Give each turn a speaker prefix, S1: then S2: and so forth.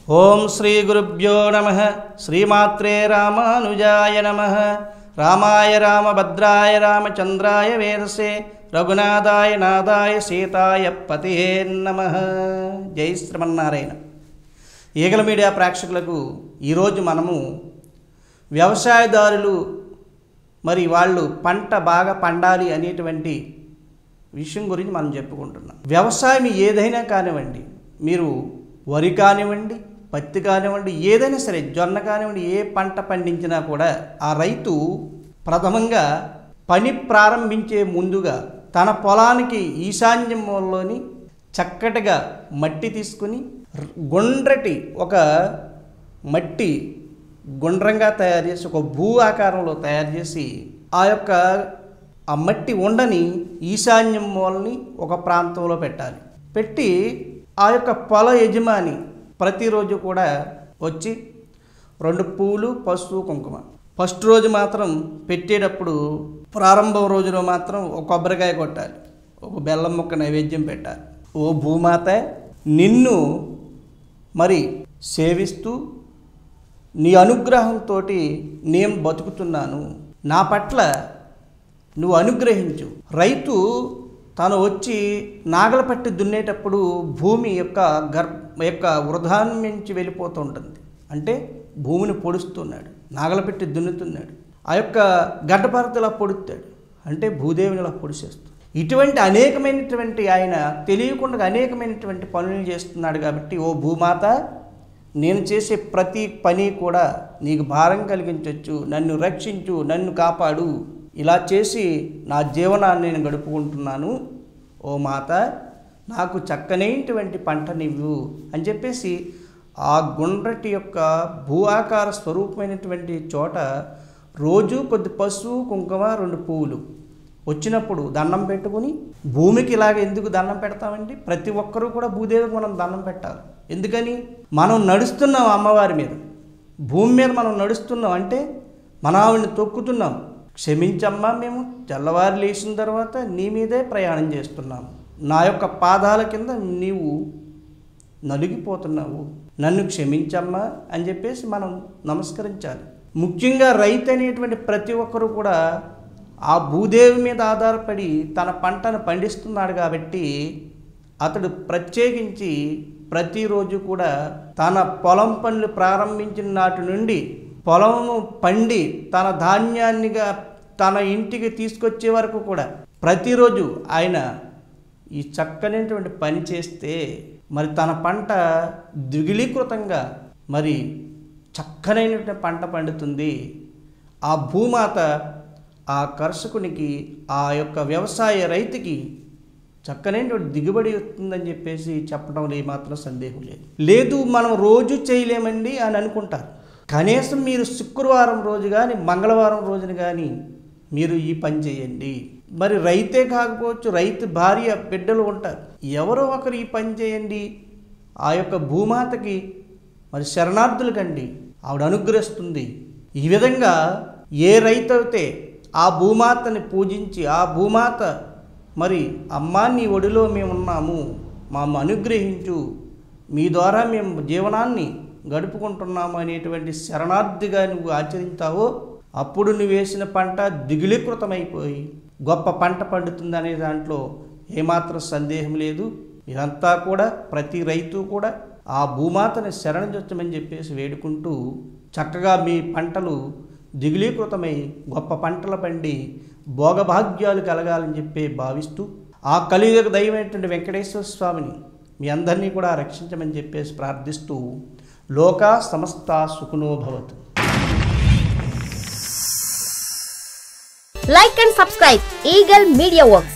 S1: ఓం శ్రీ గురుభ్యో నమః. శ్రీమాత్రే రామానుజాయ నమః. రామాయ రామభద్రాయ రామచంద్రాయ వేదసే రఘునాథాయ నాథాయ సీతాయ పతియే నమః. జై శ్రీమన్నారాయణ. ఈగల మీడియా ప్రేక్షకులకు ఈరోజు మనము వ్యవసాయదారులు మరి వాళ్ళు పంట బాగా పండాలి అనేటువంటి విషయం గురించి మనం చెప్పుకుంటున్నాం. వ్యవసాయం ఏదైనా కానివ్వండి, మీరు వరి కానివ్వండి, పత్తి కానివ్వండి, ఏదైనా సరే, జొన్న కానివ్వండి, ఏ పంట పండించినా కూడా ఆ రైతు ప్రథమంగా పని ప్రారంభించే ముందుగా తన పొలానికి ఈశాన్య మూలలోని చక్కటిగా మట్టి తీసుకుని గుండ్రటి ఒక మట్టి గుండ్రంగా తయారు చేసి ఒక భూ ఆకారంలో తయారు చేసి ఆ మట్టి ఉండని ఈశాన్యం మూలని ఒక ప్రాంతంలో పెట్టాలి. పెట్టి ఆ యొక్క పొల యజమాని ప్రతిరోజు కూడా వచ్చి 2 పూలు, పసుపు, కుంకుమ. ఫస్ట్ రోజు మాత్రం పెట్టేటప్పుడు ప్రారంభం రోజులో మాత్రం ఒక కొబ్బరికాయ కొట్టాలి, ఒక బెల్లం ముక్క నైవేద్యం పెట్టాలి. ఓ భూమాత, నిన్ను మరి సేవిస్తూ నీ అనుగ్రహంతో నేను బతుకుతున్నాను, నా పట్ల నువ్వు అనుగ్రహించు. రైతు తను వచ్చి నాగల పట్టి దున్నేటప్పుడు భూమి యొక్క వృధాన్ని మించి వెళ్ళిపోతూ ఉంటుంది. అంటే భూమిని పొడుస్తున్నాడు, నాగల పెట్టి దున్నుతున్నాడు. ఆ యొక్క గడ్డపారతలా పొడుస్తాడు, అంటే భూదేవిని ఇలా పొడిచేస్తాడు. ఇటువంటి అనేకమైనటువంటి ఆయన తెలియకుండా అనేకమైనటువంటి పనులు చేస్తున్నాడు. కాబట్టి ఓ భూమాత, నేను చేసే ప్రతి పని కూడా నీకు భారం కలిగించవచ్చు, నన్ను రక్షించు, నన్ను కాపాడు. ఇలా చేసి నా జీవనాన్ని నేను గడుపుకుంటున్నాను. ఓ మాత, నాకు చక్కనైనటువంటి పంటనివ్వు అని చెప్పేసి ఆ గుండ్రటి యొక్క భూ ఆకార స్వరూపమైనటువంటి చోట రోజు కొద్ది పసుపు, కుంకుమ, 2 పువ్వులు వచ్చినప్పుడు దండం పెట్టుకుని, భూమికి ఇలాగ ఎందుకు దండం పెడతామండి? ప్రతి ఒక్కరూ కూడా భూదేవికి మనం దండం పెట్టాలి. ఎందుకని? మనం నడుస్తున్నాం అమ్మవారి మీద, భూమి మీద మనం నడుస్తున్నాం, అంటే మన ఆవిడని తొక్కుతున్నాం. క్షమించమ్మా, మేము తెల్లవారు లేచిన తర్వాత నీ మీదే ప్రయాణం చేస్తున్నాము, నా యొక్క పాదాల కింద నీవు నలిగిపోతున్నావు, నన్ను క్షమించమ్మా అని చెప్పేసి మనం నమస్కరించాలి. ముఖ్యంగా రైతు అనేటువంటి ప్రతి ఒక్కరూ కూడా ఆ భూదేవి మీద ఆధారపడి తన పంటను పండిస్తున్నాడు. కాబట్టి అతడు ప్రత్యేకించి ప్రతిరోజు కూడా తన పొలం పనులు ప్రారంభించిన నాటి నుండి పొలము పండి తన ధాన్యాన్నిగా తన ఇంటికి తీసుకొచ్చే వరకు కూడా ప్రతిరోజు ఆయన ఈ చక్కనైనటువంటి పని చేస్తే మరి తన పంట ద్విగులీకృతంగా మరి చక్కనైనటువంటి పంట పండుతుంది. ఆ భూమాత ఆ కర్షకునికి, ఆ యొక్క వ్యవసాయ రైతుకి చక్కనైనటువంటి దిగుబడి వస్తుందని చెప్పేసి చెప్పడంలో ఏమాత్రం సందేహం లేదు. మనం రోజు చేయలేమండి అని అనుకుంటారు. కనీసం మీరు శుక్రవారం రోజు కానీ మంగళవారం రోజున కానీ మీరు ఈ పని చేయండి. మరి రైతే కాకపోవచ్చు, రైతు భార్య, బిడ్డలు ఉంటారు, ఎవరో ఒకరు ఈ పని చేయండి. ఆ యొక్క భూమాతకి మరి శరణార్థులు కండి, ఆవిడ అనుగ్రహిస్తుంది. ఈ విధంగా ఏ రైతు అయితే ఆ భూమాతని పూజించి, ఆ భూమాత మరి అమ్మా నీ ఒడిలో మేము ఉన్నాము, మాము అనుగ్రహించు, మీ ద్వారా మేము జీవనాన్ని గడుపుకుంటున్నాము అనేటువంటి శరణార్థిగా నువ్వు ఆచరించావో అప్పుడు నువ్వు వేసిన పంట దిగులీకృతమైపోయి గొప్ప పంట పండుతుంది అనే దాంట్లో ఏమాత్రం సందేహం లేదు. ఇదంతా కూడా ప్రతి రైతు కూడా ఆ భూమాతని శరణజొచ్చమని చెప్పేసి వేడుకుంటూ చక్కగా మీ పంటలు దిగులీకృతమై గొప్ప పంటలు పండి భోగభాగ్యాలు కలగాలని చెప్పి భావిస్తూ ఆ కలియుగ దైవమైనటువంటి వెంకటేశ్వర స్వామిని మీ అందరినీ కూడా రక్షించమని చెప్పేసి ప్రార్థిస్తూ లోకా సమస్తా సుఖినో భవతు.
S2: Like and subscribe Eagle Media Works.